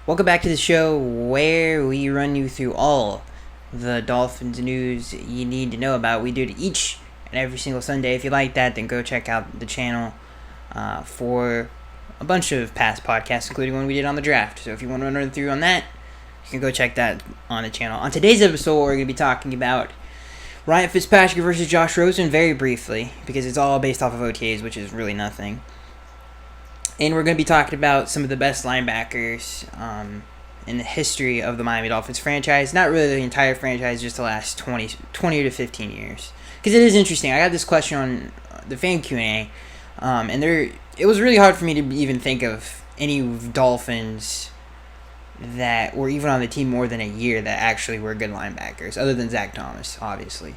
Welcome back to the show where we run you through all the Dolphins news you need to know about. We do it each and every single Sunday. If you like that, then go check out the channel for a bunch of past podcasts, including one we did on the draft. So if you want to run through on that, you can go check that on the channel. On today's episode, we're going to be talking about Ryan Fitzpatrick versus Josh Rosen very briefly, because it's all based off of OTAs, which is really nothing. And we're going to be talking about some of the best linebackers in the history of the Miami Dolphins franchise. Not really the entire franchise, just the last 20 to 15 years. Because it is interesting. I got this question on the fan Q&A, and it was really hard for me to even think of any Dolphins that were even on the team more than a year that actually were good linebackers, other than Zach Thomas, obviously.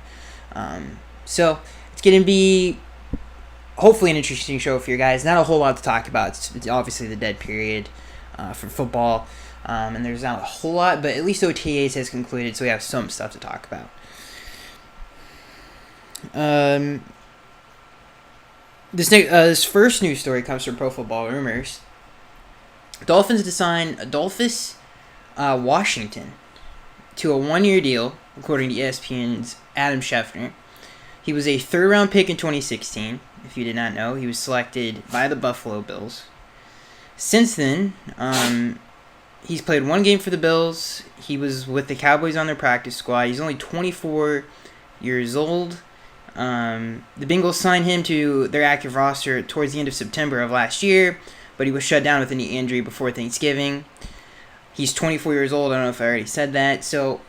So it's going to be hopefully an interesting show for you guys. Not a whole lot to talk about. It's obviously the dead period for football, and there's not a whole lot, but at least OTAs has concluded, so we have some stuff to talk about. This first news story comes from Pro Football Rumors. Dolphins to sign Adolphus Washington to a one-year deal, according to ESPN's Adam Schefter. He was a third-round pick in 2016. If you did not know, he was selected by the Buffalo Bills. Since then, he's played one game for the Bills. He was with the Cowboys on their practice squad. He's only 24 years old. The Bengals signed him to their active roster towards the end of September of last year, but he was shut down with a knee injury before Thanksgiving. He's 24 years old. I don't know if I already said that. So,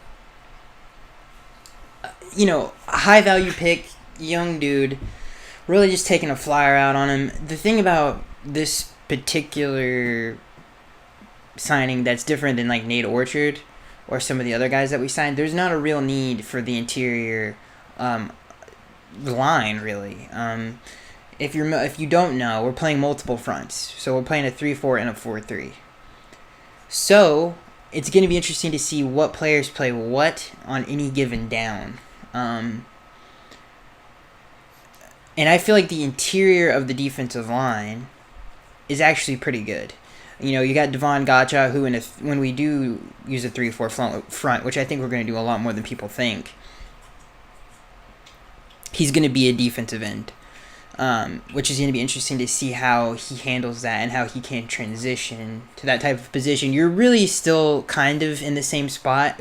a high-value pick, young dude, really just taking a flyer out on him. The thing about this particular signing that's different than like Nate Orchard or some of the other guys that we signed, there's not a real need for the interior line, really. If you don't know, we're playing multiple fronts. So we're playing a 3-4 and a 4-3. So it's going to be interesting to see what players play what on any given down. And I feel like the interior of the defensive line is actually pretty good. You got Devon Gotcha, who when we do use a 3-4 front, which I think we're going to do a lot more than people think, he's going to be a defensive end, which is going to be interesting to see how he handles that and how he can transition to that type of position. You're really still kind of in the same spot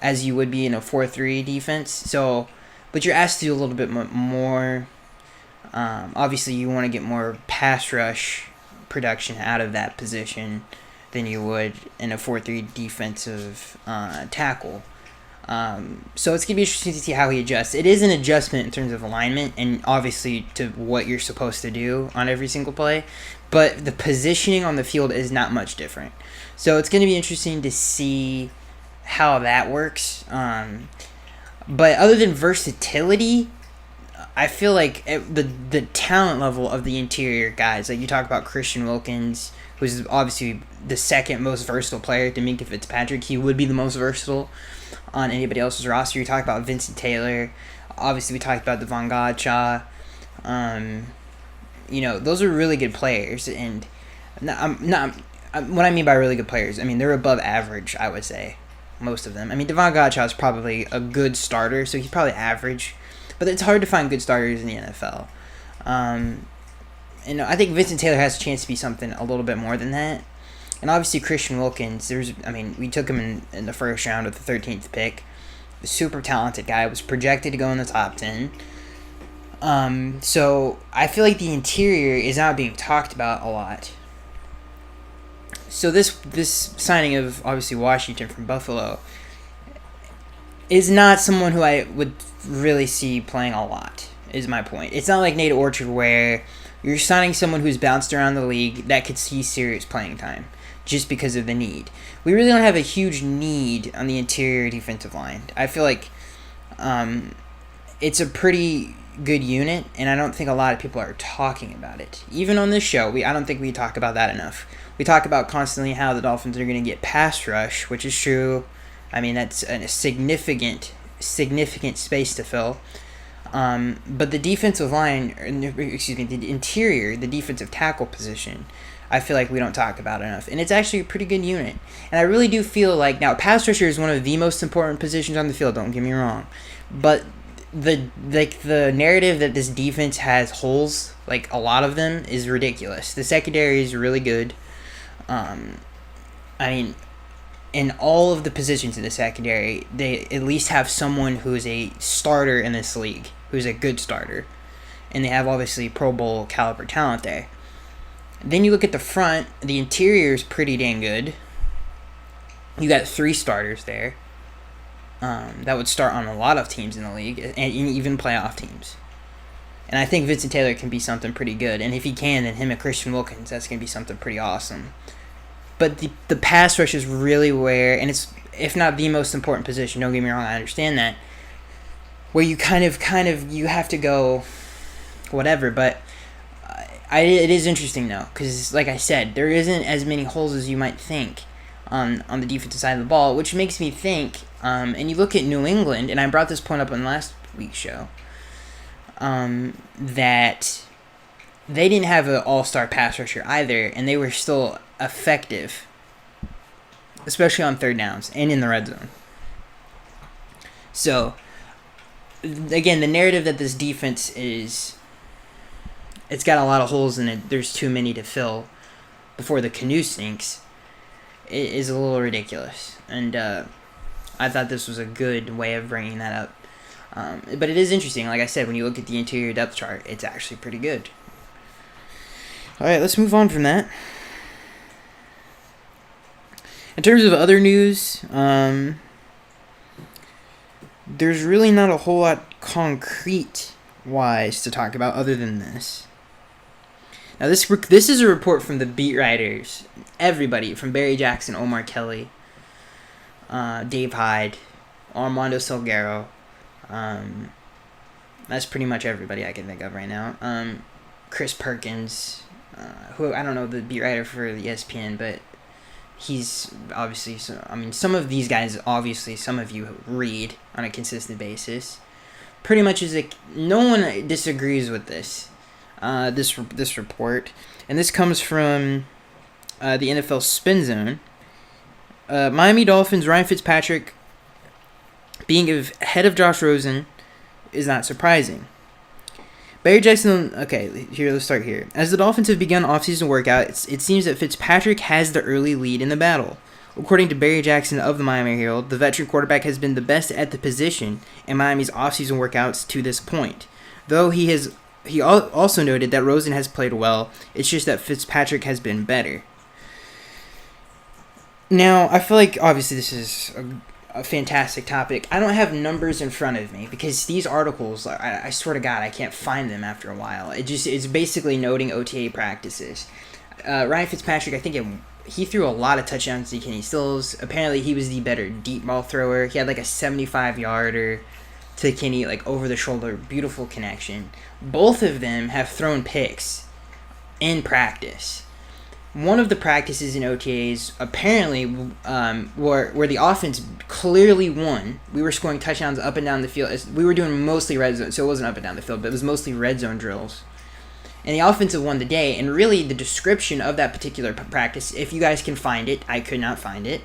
as you would be in a 4-3 defense, but you're asked to do a little bit more. Obviously, you want to get more pass rush production out of that position than you would in a 4-3 defensive tackle. So it's going to be interesting to see how he adjusts. It is an adjustment in terms of alignment and obviously to what you're supposed to do on every single play, but the positioning on the field is not much different. So it's going to be interesting to see how that works. But other than versatility, I feel like the talent level of the interior guys, like you talk about Christian Wilkins, who's obviously the second most versatile player to Minkah Fitzpatrick. He would be the most versatile on anybody else's roster. You talk about Vincent Taylor. Obviously, we talked about Devon Gotcha. Those are really good players. And what I mean by really good players, I mean they're above average, I would say. Most of them. I mean, Devon Gotcha is probably a good starter, so he's probably average. But it's hard to find good starters in the NFL. And I think Vincent Taylor has a chance to be something a little bit more than that. And obviously Christian Wilkins, we took him in the first round with the 13th pick. A super talented guy, was projected to go in the top 10. So I feel like the interior is not being talked about a lot. So this signing of obviously Washington from Buffalo is not someone who I would really see playing a lot, is my point. It's not like Nate Orchard where you're signing someone who's bounced around the league that could see serious playing time just because of the need. We really don't have a huge need on the interior defensive line. I feel like it's a pretty good unit, and I don't think a lot of people are talking about it. Even on this show, I don't think we talk about that enough. We talk about constantly how the Dolphins are going to get pass rush, which is true. I mean, that's a significant space to fill. But the defensive line, the interior, the defensive tackle position, I feel like we don't talk about enough. And it's actually a pretty good unit. And I really do feel like, now, pass rusher is one of the most important positions on the field, don't get me wrong. But the narrative that this defense has holes, like a lot of them, is ridiculous. The secondary is really good. I mean, in all of the positions in the secondary, they at least have someone who is a starter in this league, who's a good starter. And they have, obviously, Pro Bowl caliber talent there. Then you look at the front, the interior is pretty dang good. You got 3 starters there. That would start on a lot of teams in the league, and even playoff teams. And I think Vincent Taylor can be something pretty good. And if he can, then him and Christian Wilkins, that's going to be something pretty awesome. But the pass rush is really where, and it's, if not the most important position, don't get me wrong, I understand that, where you kind of, you have to go whatever, but it is interesting, though, because, like I said, there isn't as many holes as you might think on the defensive side of the ball, which makes me think, and you look at New England, and I brought this point up on last week's show, that they didn't have an all-star pass rusher either, and they were still effective, especially on third downs and in the red zone. So, again, the narrative that this defense is, it's got a lot of holes in it, there's too many to fill before the canoe sinks, it is a little ridiculous. And I thought this was a good way of bringing that up. But it is interesting, like I said, when you look at the interior depth chart, it's actually pretty good. Alright, let's move on from that. In terms of other news, there's really not a whole lot concrete-wise to talk about other than this. Now, this is a report from the beat writers, everybody, from Barry Jackson, Omar Kelly, Dave Hyde, Armando Salguero. That's pretty much everybody I can think of right now. Chris Perkins, who, I don't know the beat writer for the ESPN, but he's obviously, some of these guys, obviously, some of you read on a consistent basis. Pretty much is like, no one disagrees with this report. And this comes from the NFL Spin Zone. Miami Dolphins, Ryan Fitzpatrick being ahead of Josh Rosen is not surprising. Barry Jackson, okay, here, let's start here. As the Dolphins have begun offseason workouts, it seems that Fitzpatrick has the early lead in the battle. According to Barry Jackson of the Miami Herald, the veteran quarterback has been the best at the position in Miami's offseason workouts to this point. Though he also noted that Rosen has played well, it's just that Fitzpatrick has been better. Now, I feel like, obviously, this is a fantastic topic. I don't have numbers in front of me because these articles, I swear to God, I can't find them after a while. It's basically noting OTA practices. Ryan Fitzpatrick, I think he threw a lot of touchdowns to Kenny Stills. Apparently, he was the better deep ball thrower. He had like a 75-yarder to Kenny, like over the shoulder, beautiful connection. Both of them have thrown picks in practice. One of the practices in OTAs apparently where the offense clearly won. We were scoring touchdowns up and down the field. We were doing mostly red zone, so it wasn't up and down the field, but it was mostly red zone drills. And the offensive won the day, and really the description of that particular practice, if you guys can find it, I could not find it.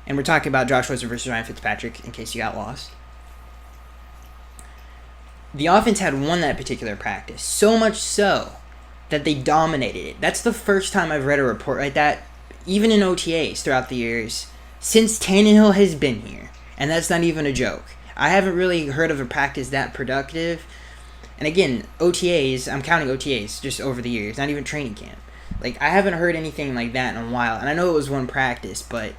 And we're talking about Josh Rosen versus Ryan Fitzpatrick, in case you got lost. The offense had won that particular practice, so much so that they dominated it. That's the first time I've read a report like that, even in OTAs throughout the years, since Tannehill has been here. And that's not even a joke. I haven't really heard of a practice that productive. And again, OTAs, I'm counting OTAs just over the years, not even training camp. Like, I haven't heard anything like that in a while. And I know it was one practice, but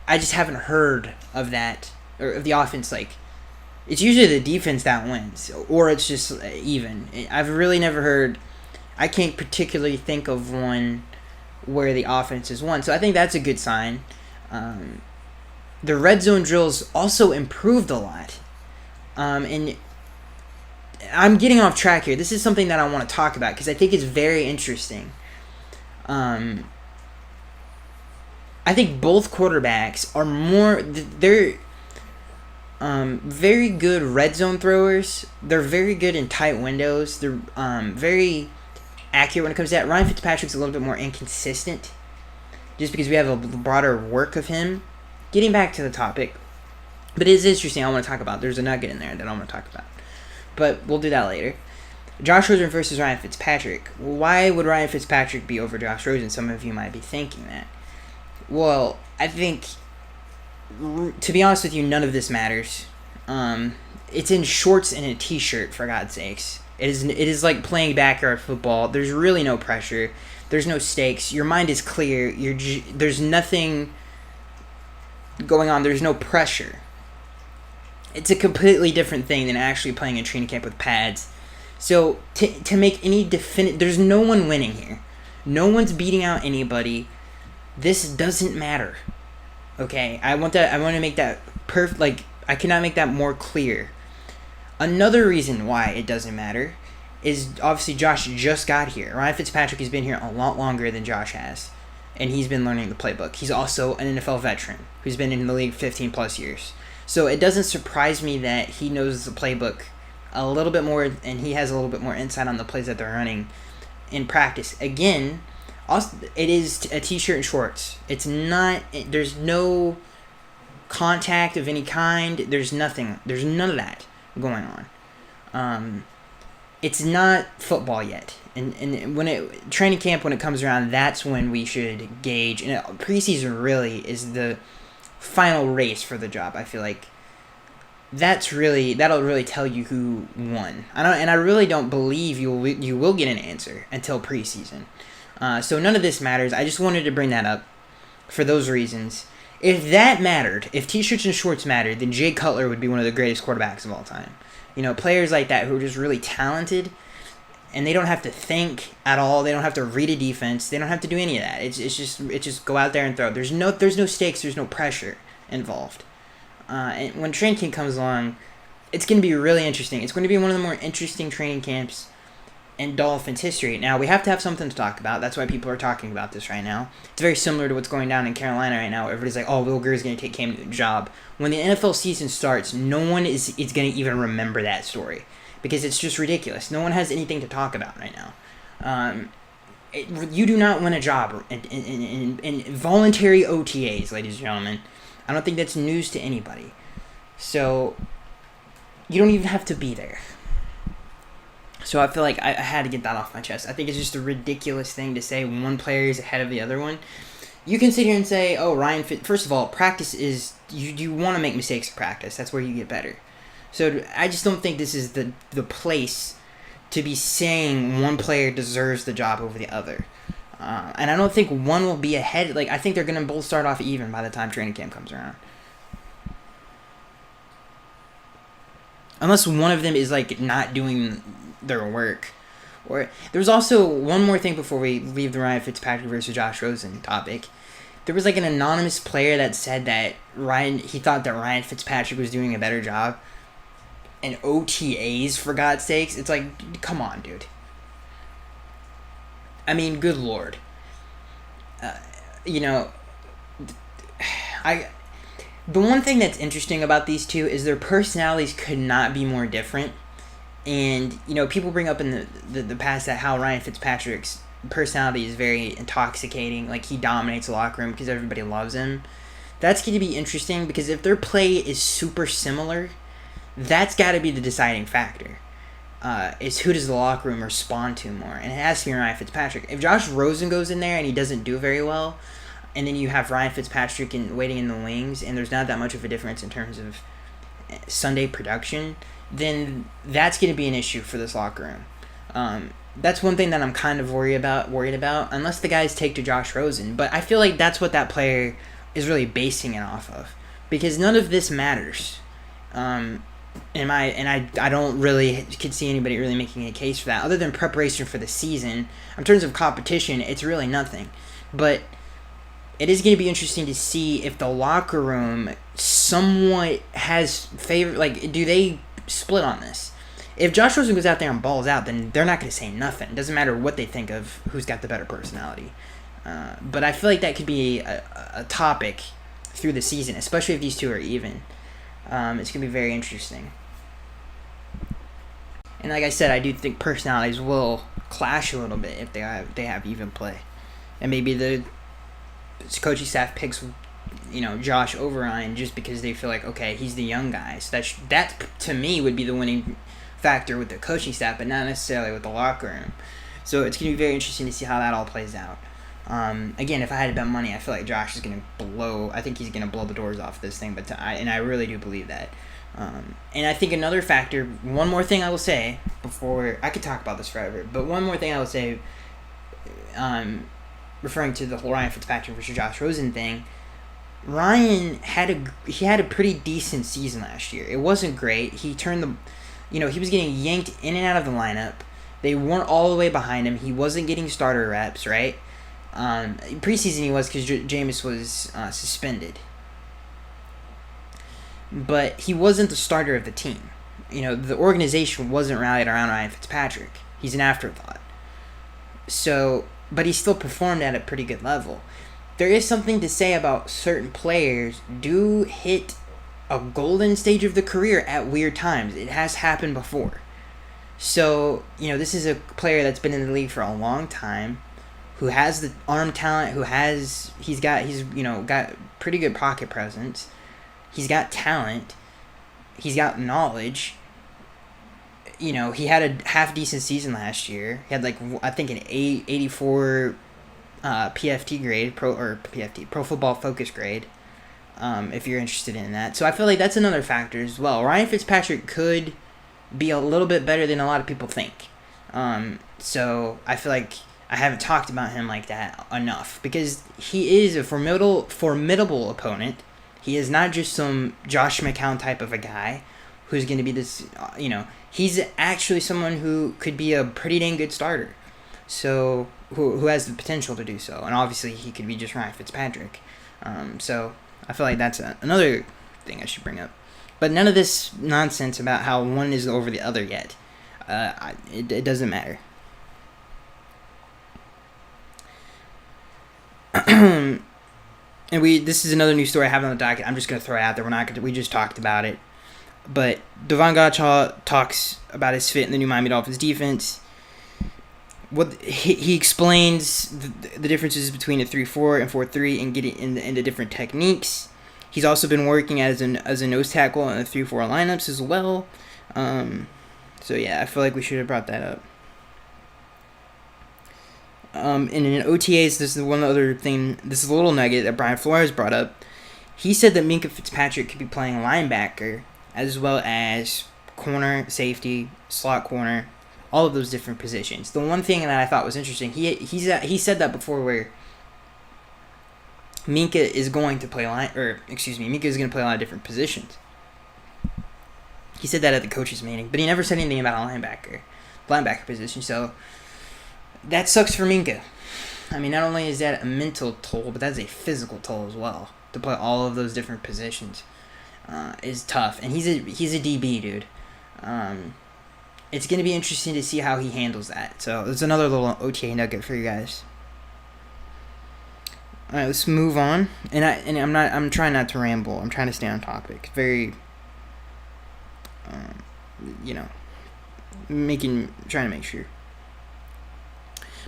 I just haven't heard of that, or of the offense, like, it's usually the defense that wins, or it's just even. I've really never heard, I can't particularly think of one where the offense has won. So I think that's a good sign. The red zone drills also improved a lot. And I'm getting off track here. This is something that I want to talk about because I think it's very interesting. I think both quarterbacks are they're very good red zone throwers. They're very good in tight windows. They're very accurate when it comes to that. Ryan Fitzpatrick's a little bit more inconsistent, just because we have a broader work of him. Getting back to the topic, but it is interesting. I want to talk about. There's a nugget in there that I want to talk about, but we'll do that later. Josh Rosen versus Ryan Fitzpatrick. Why would Ryan Fitzpatrick be over Josh Rosen? Some of you might be thinking that. Well, I think, to be honest with you, none of this matters. It's in shorts and a t-shirt, for God's sakes. It is like playing backyard football. There's really no pressure. There's no stakes. Your mind is clear. There's nothing going on. There's no pressure. It's a completely different thing than actually playing in training camp with pads. So to make any there's no one winning here. No one's beating out anybody. This doesn't matter. Okay, I want to make that perfect. Like, I cannot make that more clear. Another reason why it doesn't matter is obviously Josh just got here. Ryan Fitzpatrick has been here a lot longer than Josh has, and he's been learning the playbook. He's also an NFL veteran who's been in the league 15 plus years. So it doesn't surprise me that he knows the playbook a little bit more, and he has a little bit more insight on the plays that they're running in practice. Again, also, it is a t-shirt and shorts. It's not. There's no contact of any kind. There's nothing. There's none of that going on. It's not football yet, and when training camp, when it comes around, that's when we should gauge. And preseason really is the final race for the job. I feel like that'll really tell you who won. I really don't believe you will get an answer until preseason. So none of this matters. I just wanted to bring that up for those reasons. If that mattered, if t-shirts and shorts mattered, then Jay Cutler would be one of the greatest quarterbacks of all time. You know, players like that who are just really talented, and they don't have to think at all. They don't have to read a defense. They don't have to do any of that. It's just go out there and throw. There's no stakes. There's no pressure involved. And when training camp comes along, it's going to be really interesting. It's going to be one of the more interesting training camps in Dolphins history. Now, we have to have something to talk about. That's why people are talking about this right now. It's very similar to what's going down in Carolina right now. Everybody's like, oh, Will Greer's going to take Cam Newton's job. When the NFL season starts, no one is going to even remember that story because it's just ridiculous. No one has anything to talk about right now. You do not win a job in voluntary OTAs, ladies and gentlemen. I don't think that's news to anybody. So, you don't even have to be there. So I feel like I had to get that off my chest. I think it's just a ridiculous thing to say one player is ahead of the other one. You can sit here and say, oh, first of all, practice is, you want to make mistakes in practice. That's where you get better. So I just don't think this is the place to be saying one player deserves the job over the other. And I don't think one will be ahead. Like, I think they're going to both start off even by the time training camp comes around. Unless one of them is, like, not doing their work. Or there was also one more thing before we leave the Ryan Fitzpatrick versus Josh Rosen topic. There was, like, an anonymous player that said that he thought that Ryan Fitzpatrick was doing a better job in OTAs, for God's sakes. It's like, come on, dude. I mean, good Lord. The one thing that's interesting about these two is their personalities could not be more different. And, people bring up in the past that how Ryan Fitzpatrick's personality is very intoxicating. Like, he dominates the locker room because everybody loves him. That's going to be interesting because if their play is super similar, that's got to be the deciding factor. Is who does the locker room respond to more? And it has to be Ryan Fitzpatrick. If Josh Rosen goes in there and he doesn't do very well, and then you have Ryan Fitzpatrick waiting in the wings, and there's not that much of a difference in terms of Sunday production, then that's going to be an issue for this locker room. That's one thing that I'm kind of worried about, unless the guys take to Josh Rosen. But I feel like that's what that player is really basing it off of, because none of this matters. I don't really could see anybody really making a case for that, other than preparation for the season. In terms of competition, it's really nothing. But it is going to be interesting to see if the locker room somewhat has do they split on this? If Josh Rosen goes out there and balls out, then they're not going to say nothing. It doesn't matter what they think of who's got the better personality. But I feel like that could be a topic through the season, especially if these two are even. It's going to be very interesting. And like I said, I do think personalities will clash a little bit if they have even play, and maybe the coaching staff picks, Josh over Ryan just because they feel like, okay, he's the young guy. So that to me would be the winning factor with the coaching staff, but not necessarily with the locker room. So it's going to be very interesting to see how that all plays out. Again, if I had to bet money, I feel like Josh is going to blow. I think he's going to blow the doors off this thing. And I really do believe that. And I think another factor. One more thing I will say before I could talk about this forever, but one more thing I will say, referring to the whole Ryan Fitzpatrick versus Josh Rosen thing. Ryan had a pretty decent season last year. It wasn't great. He turned he was getting yanked in and out of the lineup. They weren't all the way behind him. He wasn't getting starter reps, right? Preseason he was because Jameis was suspended. But he wasn't the starter of the team. The organization wasn't rallied around Ryan Fitzpatrick. He's an afterthought. So, but he still performed at a pretty good level. There is something to say about certain players do hit a golden stage of the career at weird times. It has happened before. So, this is a player that's been in the league for a long time, who has the arm talent, he's got pretty good pocket presence. He's got talent. He's got knowledge. He had a half-decent season last year. He had, I think, an 84 PFT grade, Pro Football Focus grade, if you're interested in that. So I feel like that's another factor as well. Ryan Fitzpatrick could be a little bit better than a lot of people think. So I feel like I haven't talked about him like that enough because he is a formidable opponent. He is not just some Josh McCown type of a guy who's going to be this, he's actually someone who could be a pretty dang good starter. So, who has the potential to do so. And obviously he could be just Ryan Fitzpatrick. So, I feel like that's another thing I should bring up. But none of this nonsense about how one is over the other yet. It doesn't matter. And this is another news story I have on the docket. I'm just going to throw it out there. We just talked about it. But Devon Gottschall talks about his fit in the new Miami Dolphins defense. What he explains the differences between a 3-4 and 4-3 and getting into different techniques. He's also been working as a nose tackle in the 3-4 lineups as well. So yeah, I feel like we should have brought that up. And in OTAs, this is one other thing. This is a little nugget that Brian Flores brought up. He said that Minkah Fitzpatrick could be playing linebacker as well as corner, safety, slot corner, all of those different positions. The one thing that I thought was interesting, he said that before, where Minkah is going to play Minkah is going to play a lot of different positions. He said that at the coaches meeting, but he never said anything about a linebacker position. So that sucks for Minkah. I mean, not only is that a mental toll, but that's a physical toll as well. To play all of those different positions is tough, and he's a DB, dude. It's going to be interesting to see how he handles that. So there's another little OTA nugget for you guys. All right, let's move on. And I'm trying not to ramble. I'm trying to stay on topic. Very, trying to make sure.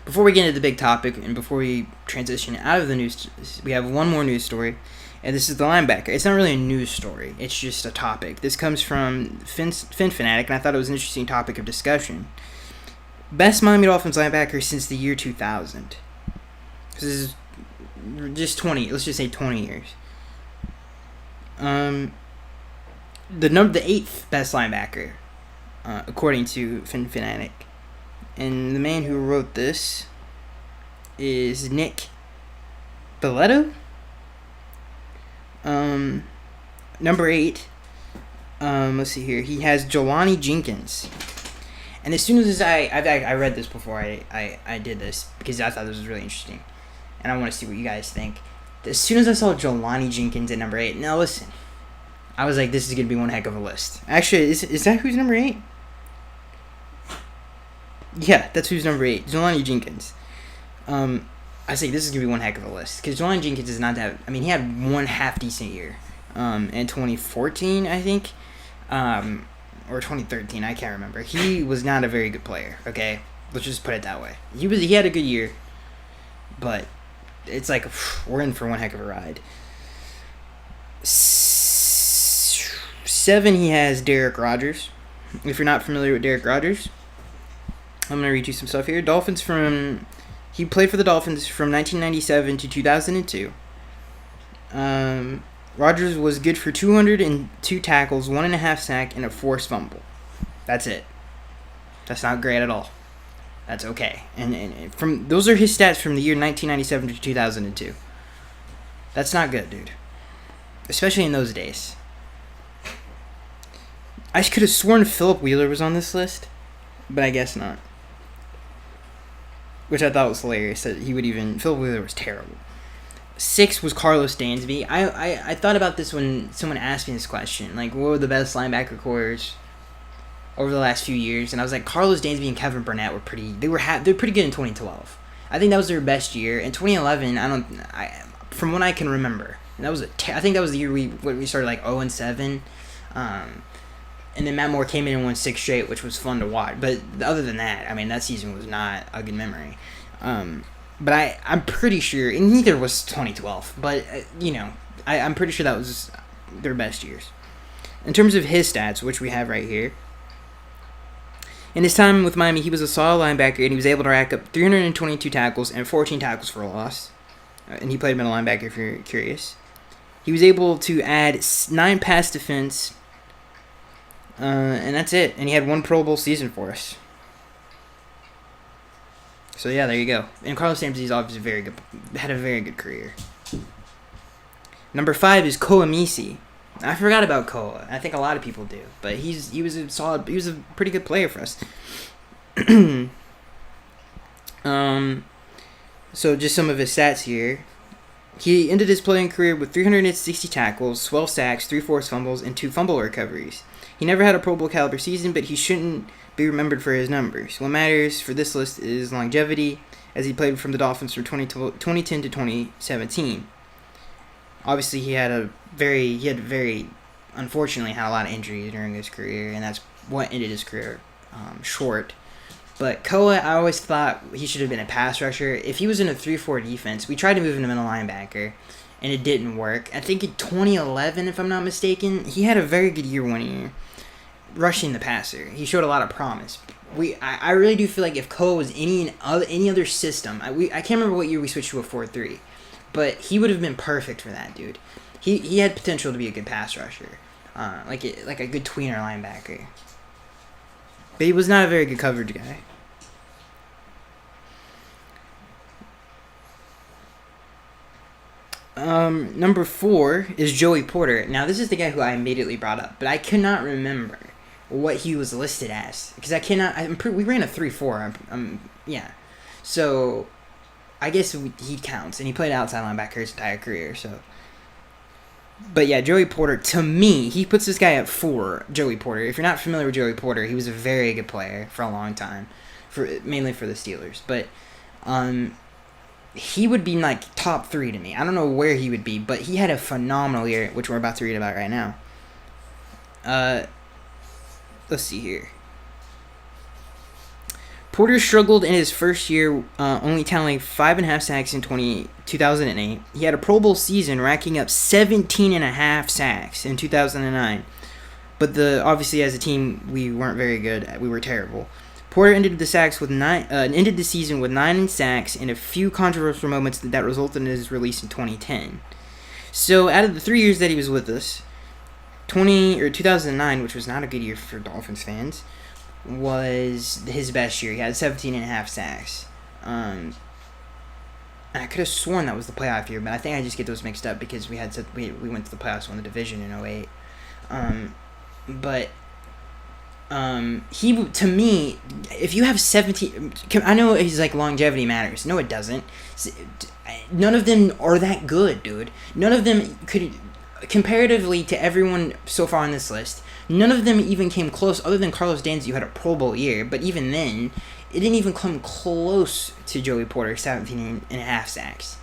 Before we get into the big topic and before we transition out of the news, we have one more news story, and this is the linebacker. It's not really a news story. It's just a topic. This comes from Fin Fanatic, and I thought it was an interesting topic of discussion. Best Miami Dolphins linebacker since the year 2000. This is just 20. Let's just say 20 years. The 8th best linebacker, according to Fin Fanatic. And the man who wrote this is Nick Belletto. Number 8. Let's see here. He has Jelani Jenkins. And as soon as I read this before I did this, because I thought this was really interesting. And I want to see what you guys think. As soon as I saw Jelani Jenkins at number 8, now listen. I was like, this is going to be one heck of a list. Actually, is that who's number 8? Yeah, that's who's number 8. Jelani Jenkins. I say this is going to be one heck of a list. Because Jelani Jenkins is not that... I mean, he had one half-decent year. In 2014, I think. or 2013. I can't remember. He was not a very good player. Okay, let's just put it that way. He had a good year, but it's like we're in for one heck of a ride. 7, he has Derek Rogers. If you're not familiar with Derek Rogers, I'm going to read you some stuff here. He played for the Dolphins from 1997 to 2002. Rogers was good for 202 tackles, 1.5 sack, and a forced fumble. That's it. That's not great at all. That's okay. And from those are his stats from the year 1997 to 2002. That's not good, dude. Especially in those days. I could have sworn Philip Wheeler was on this list, but I guess not. Which I thought was hilarious that Philip Wheeler was terrible. 6 was Carlos Dansby. I thought about this when someone asked me this question, like what were the best linebacker cores over the last few years, and I was like Carlos Dansby and Kevin Burnett were pretty. They're pretty good in 2012. I think that was their best year. In 2011, from what I can remember, that was I think that was the year we started like 0-7. And then Matt Moore came in and won 6 straight, which was fun to watch. But other than that, I mean, that season was not a good memory. But I'm pretty sure, and neither was 2012, but, I'm pretty sure that was their best years. In terms of his stats, which we have right here, in his time with Miami, he was a solid linebacker, and he was able to rack up 322 tackles and 14 tackles for a loss. And he played middle linebacker, if you're curious. He was able to add 9 pass defense, and that's it. And he had 1 Pro Bowl season for us. So yeah, there you go. And Carlos Dansby is obviously had a very good career. Number 5 is Koa Misi. I forgot about Koa. I think a lot of people do, but he was a pretty good player for us. So just some of his stats here. He ended his playing career with 360 tackles, 12 sacks, 3 forced fumbles, and 2 fumble recoveries. He never had a Pro Bowl caliber season, but he shouldn't be remembered for his numbers. What matters for this list is longevity, as he played from the Dolphins from 2010 to 2017. Obviously, he had unfortunately had a lot of injuries during his career, and that's what ended his career short. But Koa, I always thought he should have been a pass rusher. If he was in a 3-4 defense, we tried to move him to middle linebacker, and it didn't work. I think in 2011, if I'm not mistaken, he had a very good year one year, rushing the passer. He showed a lot of promise. I really do feel like if Koa was any other system, I can't remember what year we switched to a 4-3, but he would have been perfect for that, dude. He had potential to be a good pass rusher, like a good tweener linebacker. But he was not a very good coverage guy. Number 4 is Joey Porter. Now, this is the guy who I immediately brought up, but I cannot remember what he was listed as because we ran a 3-4. Yeah, so I guess he counts, and he played outside linebacker his entire career. So, but yeah, Joey Porter, to me, he puts this guy at 4. Joey Porter. If you're not familiar with Joey Porter, he was a very good player for a long time, mainly for the Steelers. But he would be like top 3 to me. I don't know where he would be, but he had a phenomenal year, which we're about to read about right now. Let's see here. Porter struggled in his first year, only tallying 5.5 sacks in 2008. He had a Pro Bowl season, racking up 17.5 sacks in 2009. But obviously, as a team, we weren't very good. We were terrible. Porter ended the season with 9 sacks and a few controversial moments that resulted in his release in 2010. So, out of the 3 years that he was with us, 2009, which was not a good year for Dolphins fans, was his best year. He had 17.5 sacks. I could have sworn that was the playoff year, but I think I just get those mixed up because we went to the playoffs, won the division in 2008. He, to me, if you have 17, I know he's like longevity matters. No, it doesn't. None of them are that good, dude. None of them could, comparatively to everyone so far on this list, none of them even came close, other than Carlos Dansby, who had a Pro Bowl year, but even then, it didn't even come close to Joey Porter, 17.5 sacks.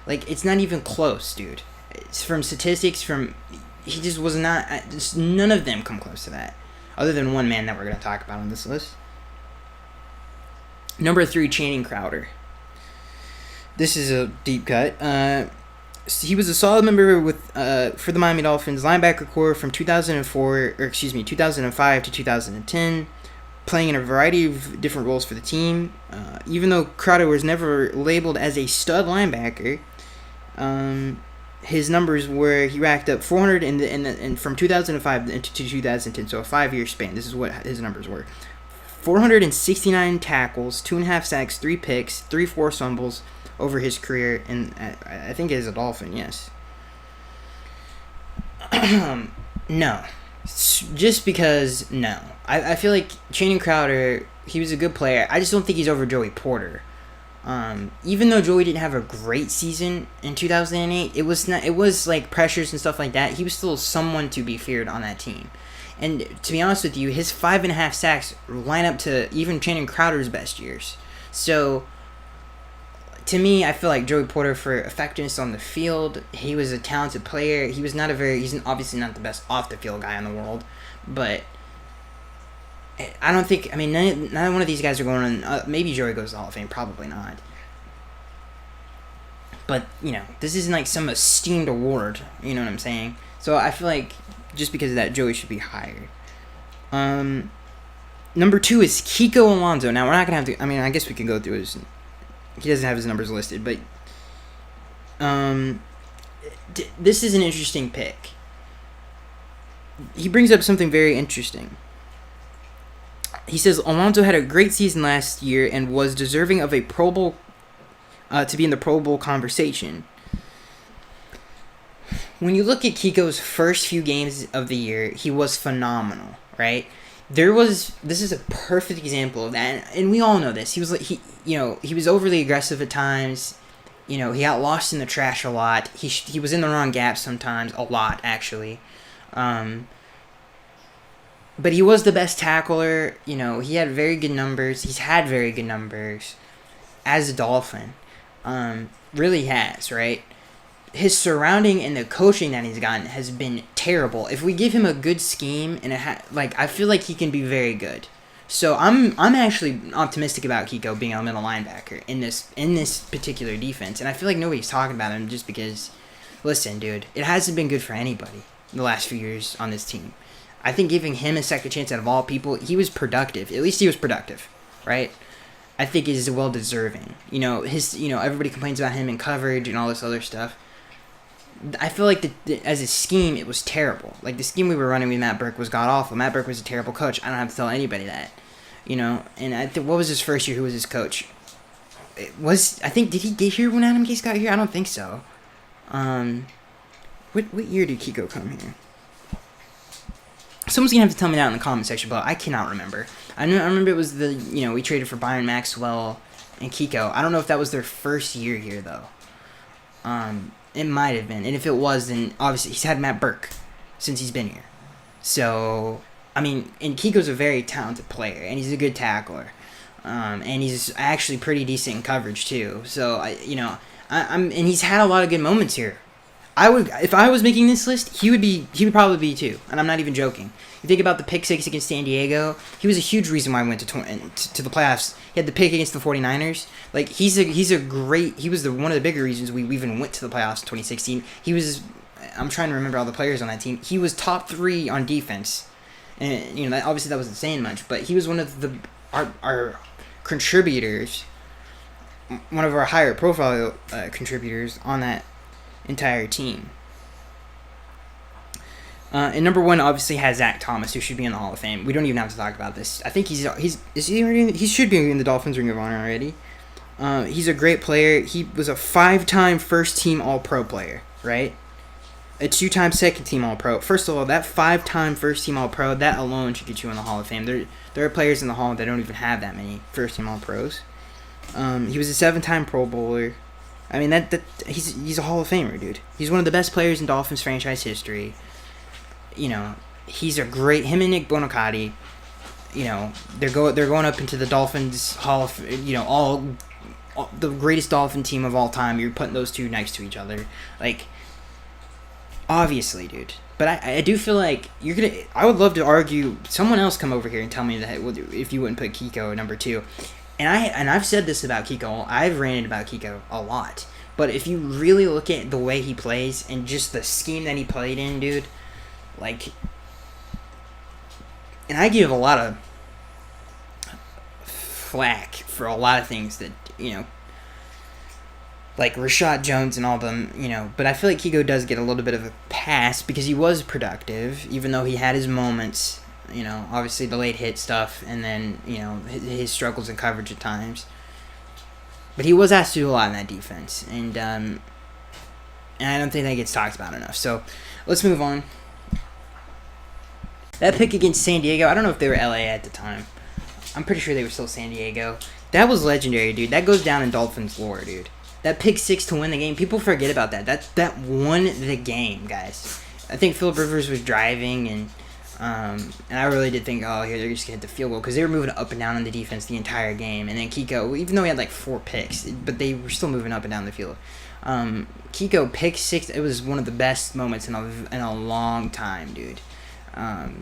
Like, it's not even close, dude. It's from statistics, he just was not, none of them come close to that. other than one man that we're going to talk about on this list. Number 3, Channing Crowder. This is a deep cut. He was a solid member with for the Miami Dolphins linebacker core from 2005 to 2010, playing in a variety of different roles for the team. Even though Crowder was never labeled as a stud linebacker, his numbers were, he racked up 400 from 2005 to 2010, so a 5-year span. This is what his numbers were: 469 tackles, 2.5 sacks, 3 picks, 3 forced fumbles over his career, and I think as a Dolphin, yes. No. Just because, no. I feel like Channing Crowder, he was a good player. I just don't think he's over Joey Porter. Even though Joey didn't have a great season in 2008, it was like pressures and stuff like that. He was still someone to be feared on that team. And to be honest with you, his 5.5 sacks line up to even Channing Crowder's best years. So, to me, I feel like Joey Porter, for effectiveness on the field, he was a talented player. He's obviously not the best off the field guy in the world, but I don't think, neither one of these guys are going on, maybe Joey goes to the Hall of Fame, probably not. But, this isn't like some esteemed award, you know what I'm saying? So I feel like just because of that, Joey should be higher. Number 2 is Kiko Alonso. Now, we're not going to have to, I guess we can go through his, he doesn't have his numbers listed, but this is an interesting pick. He brings up something very interesting. He says Alonso had a great season last year and was deserving of a Pro Bowl, to be in the Pro Bowl conversation. When you look at Kiko's first few games of the year, he was phenomenal, right? This is a perfect example of that, and we all know this. He was he was overly aggressive at times. He got lost in the trash a lot. He was in the wrong gaps sometimes, a lot actually. But he was the best tackler. He had very good numbers. He's had very good numbers as a Dolphin. Really has, right? His surrounding and the coaching that he's gotten has been terrible. If we give him a good scheme and I feel like he can be very good. So I'm actually optimistic about Kiko being a middle linebacker in this particular defense, and I feel like nobody's talking about him just because. Listen, dude, it hasn't been good for anybody the last few years on this team. I think giving him a second chance out of all people, he was productive. At least he was productive, right? I think is well deserving. Everybody complains about him in coverage and all this other stuff. I feel like as a scheme, it was terrible. Like, the scheme we were running with Matt Burke was god-awful. Matt Burke was a terrible coach. I don't have to tell anybody that. And I think, what was his first year? Who was his coach? Did he get here when Adam Gase got here? I don't think so. What year did Kiko come here? Someone's going to have to tell me that in the comment section below. I cannot remember. I remember it was we traded for Byron Maxwell and Kiko. I don't know if that was their first year here, though. It might have been. And if it was, then obviously he's had Matt Burke since he's been here. So, and Kiko's a very talented player, and he's a good tackler. And he's actually pretty decent in coverage, too. So, and he's had a lot of good moments here. If I was making this list, he would probably be too, and I'm not even joking. You think about the pick 6 against San Diego, he was a huge reason why we went to the playoffs. He had the pick against the 49ers. Like, he was one of the bigger reasons we even went to the playoffs in 2016. I'm trying to remember all the players on that team. He was top 3 on defense. And, obviously that wasn't saying much, but he was one of our contributors, one of our higher profile contributors on that entire team. And number 1 obviously has Zach Thomas, who should be in the Hall of Fame. We don't even have to talk about this. I think he should be in the Dolphins Ring of Honor already. He's a great player. He was a 5-time first-team All-Pro player, right? A 2-time second-team All-Pro. First of all, that 5-time first-team All-Pro, that alone should get you in the Hall of Fame. There are players in the Hall that don't even have that many first-team All-Pros. He was a 7-time Pro Bowler. He's a Hall of Famer, dude. He's one of the best players in Dolphins franchise history. He's a great. Him and Nick Bonacati. They're going up into the Dolphins Hall of. All the greatest Dolphin team of all time. You're putting those two next to each other. Like, Obviously, dude. But I do feel like you're gonna. I would love to argue. Someone else come over here and tell me that if you wouldn't put Kiko at number 2. And I've said this about Kiko. I've ranted about Kiko a lot. But if you really look at the way he plays and just the scheme that he played in, dude, like, and I give a lot of flack for a lot of things that, like Rashad Jones and all them, but I feel like Kiko does get a little bit of a pass because he was productive, even though he had his moments, obviously the late hit stuff, and then, his struggles in coverage at times. But he was asked to do a lot in that defense, and I don't think that gets talked about enough. So let's move on. That pick against San Diego, I don't know if they were LA at the time. I'm pretty sure they were still San Diego. That was legendary, dude. That goes down in Dolphins lore, dude. That pick 6 to win the game, people forget about that. That won the game, guys. I think Phillip Rivers was driving, and I really did think, oh, here they're just gonna hit the field goal because they were moving up and down on the defense the entire game. And then Kiko, even though he had like 4 picks, but they were still moving up and down the field. Kiko pick 6. It was one of the best moments in a long time, dude.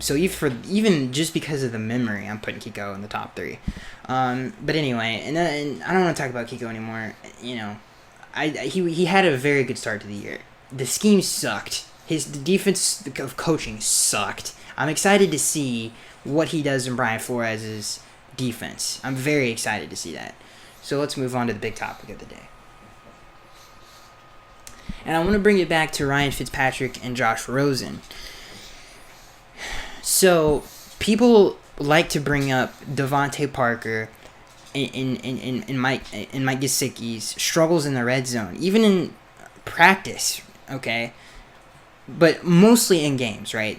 So even just because of the memory, I'm putting Kiko in the top 3. But anyway, and I don't want to talk about Kiko anymore. He had a very good start to the year. The scheme sucked. The defense of coaching sucked. I'm excited to see what he does in Brian Flores' defense. I'm very excited to see that. So let's move on to the big topic of the day. And I want to bring it back to Ryan Fitzpatrick and Josh Rosen. So people like to bring up Devontae Parker in Mike Gesicki's struggles in the red zone, even in practice, okay? But mostly in games, right?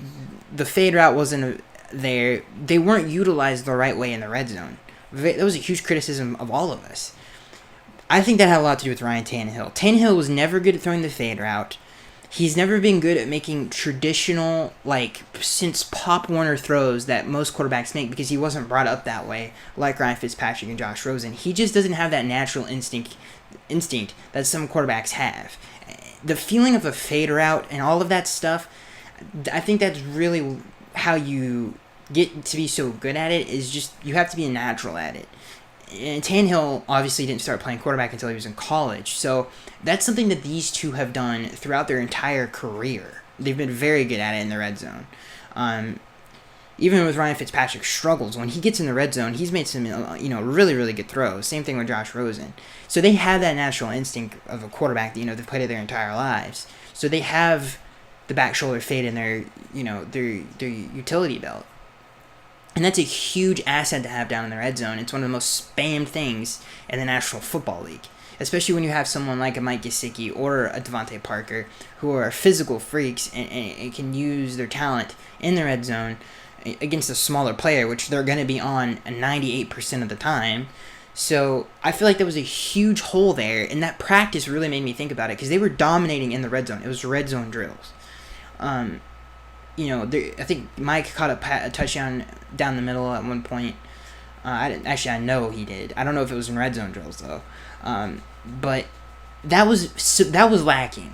The fade route wasn't there. They weren't utilized the right way in the red zone. That was a huge criticism of all of us. I think that had a lot to do with Ryan Tannehill. Tannehill was never good at throwing the fade route. He's never been good at making traditional, since Pop Warner throws that most quarterbacks make because he wasn't brought up that way like Ryan Fitzpatrick and Josh Rosen. He just doesn't have that natural instinct that some quarterbacks have. The feeling of a fade route and all of that stuff, I think that's really how you get to be so good at it, is just you have to be a natural at it. And Tannehill obviously didn't start playing quarterback until he was in college. So that's something that these two have done throughout their entire career. They've been very good at it in the red zone. Even with Ryan Fitzpatrick's struggles, when he gets in the red zone, he's made some really, really good throws. Same thing with Josh Rosen. So they have that natural instinct of a quarterback that they've played it their entire lives. So they have the back shoulder fade in their their utility belt. And that's a huge asset to have down in the red zone. It's one of the most spammed things in the National Football League, especially when you have someone like a Mike Gesicki or a Devontae Parker who are physical freaks and can use their talent in the red zone against a smaller player, which they're going to be on 98% of the time. So I feel like there was a huge hole there, and that practice really made me think about it because they were dominating in the red zone. It was red zone drills. I think Mike caught a touchdown down the middle at one point. I know he did. I don't know if it was in red zone drills though. But that was lacking,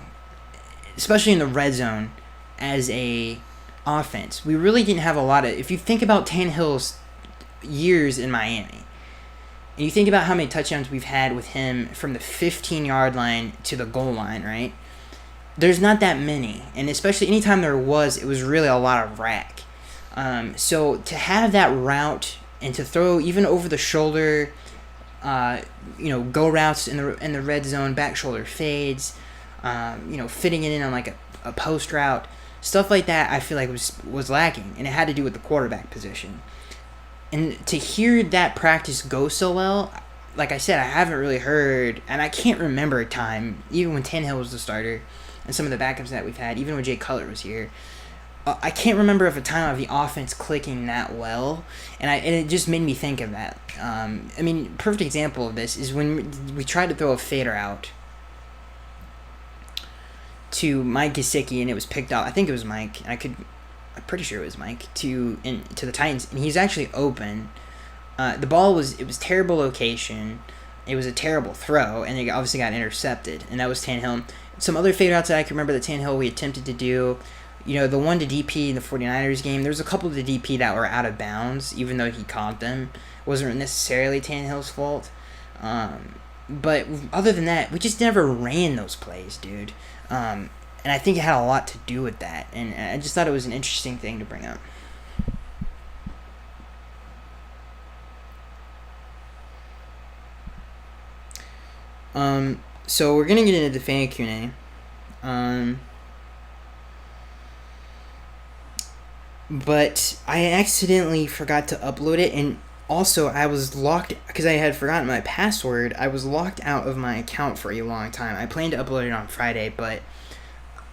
especially in the red zone as a offense. We really didn't have a lot of. If you think about Tannehill's years in Miami, and you think about how many touchdowns we've had with him from the 15-yard line to the goal line, right? There's not that many, and especially anytime there was, it was really a lot of rack. So to have that route and to throw even over the shoulder, go routes in the red zone, back shoulder fades, fitting it in on like a post route, stuff like that, I feel like was lacking, and it had to do with the quarterback position. And to hear that practice go so well, like I said, I haven't really heard, and I can't remember a time, even when Tannehill was the starter, and some of the backups that we've had, even when Jay Cutler was here, I can't remember of a time of the offense clicking that well, and it just made me think of that. Perfect example of this is when we tried to throw a fader out to Mike Gesicki, and it was picked out. I think it was Mike, and I'm pretty sure it was Mike to the Titans, and he's actually open. The ball was terrible location. It was a terrible throw, and it obviously got intercepted, and that was Tannehill. Some other fade outs that I can remember that Tannehill we attempted to do. The one to DP in the 49ers game, there was a couple to DP that were out of bounds, even though he caught them. It wasn't necessarily Tannehill's fault. But other than that, we just never ran those plays, dude. And I think it had a lot to do with that. And I just thought it was an interesting thing to bring up. So we're going to get into the fan Q&A. But I accidentally forgot to upload it, and also I was locked because I had forgotten my password. I was locked out of my account for a long time. I planned to upload it on Friday, but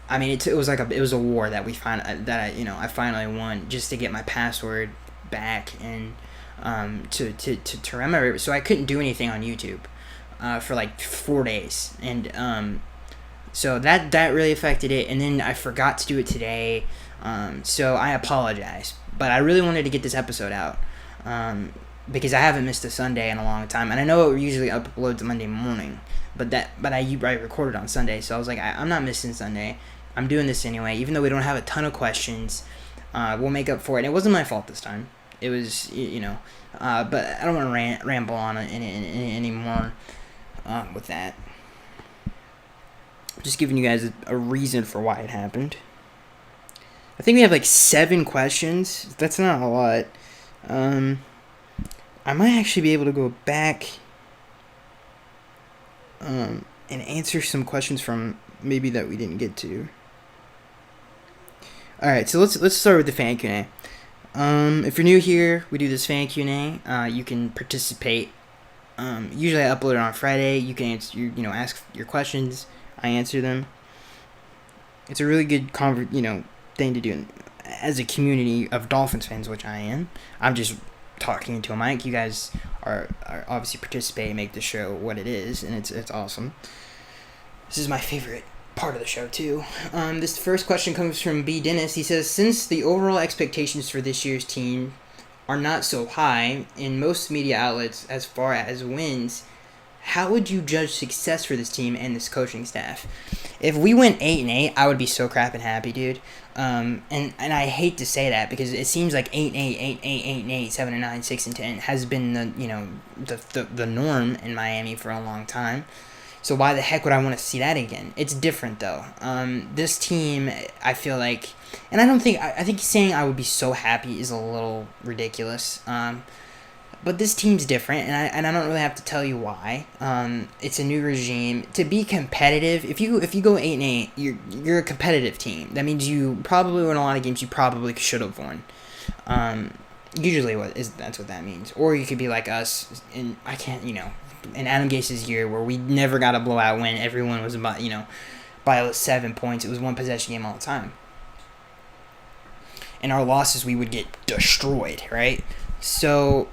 I mean it was a war that I finally won just to get my password back and to remember it. So I couldn't do anything on YouTube for like 4 days, and so that really affected it. And then I forgot to do it today. So I apologize, but I really wanted to get this episode out because I haven't missed a Sunday in a long time, and I know it usually uploads Monday morning, but I recorded on Sunday, so I was like, I'm not missing Sunday. I'm doing this anyway, even though we don't have a ton of questions. We'll make up for it. And it wasn't my fault this time. It was, but I don't want to ramble on anymore with that. Just giving you guys a reason for why it happened. I think we have like 7 questions. That's not a lot. I might actually be able to go back and answer some questions from maybe that we didn't get to. All right, so let's start with the fan Q&A. If you're new here, we do this fan Q&A. You can participate. Usually I upload it on Friday. You can ask your questions. I answer them. It's a really good thing to do as a community of Dolphins fans, which I am. I'm just talking into a mic. You guys are obviously participate and make the show what it is, and it's awesome. This is my favorite part of the show too. This first question comes from B. Dennis. He says, since the overall expectations for this year's team are not so high in most media outlets as far as wins, how would you judge success for this team and this coaching staff? If we went 8-8, I would be so crapping happy, dude. And I hate to say that because it seems like 8-8, 8-8, 8-8, 7-9, 6-10 has been the norm in Miami for a long time. So why the heck would I want to see that again? It's different though. This team, I feel like, and I think saying I would be so happy is a little ridiculous. But this team's different, and I don't really have to tell you why. It's a new regime. To be competitive, if you go 8-8, you're a competitive team. That means you probably win a lot of games you probably should have won. Usually, that's what that means. Or you could be like us, in Adam Gase's year where we never got a blowout win. Everyone was about by 7 points. It was one possession game all the time. And our losses, we would get destroyed, right? So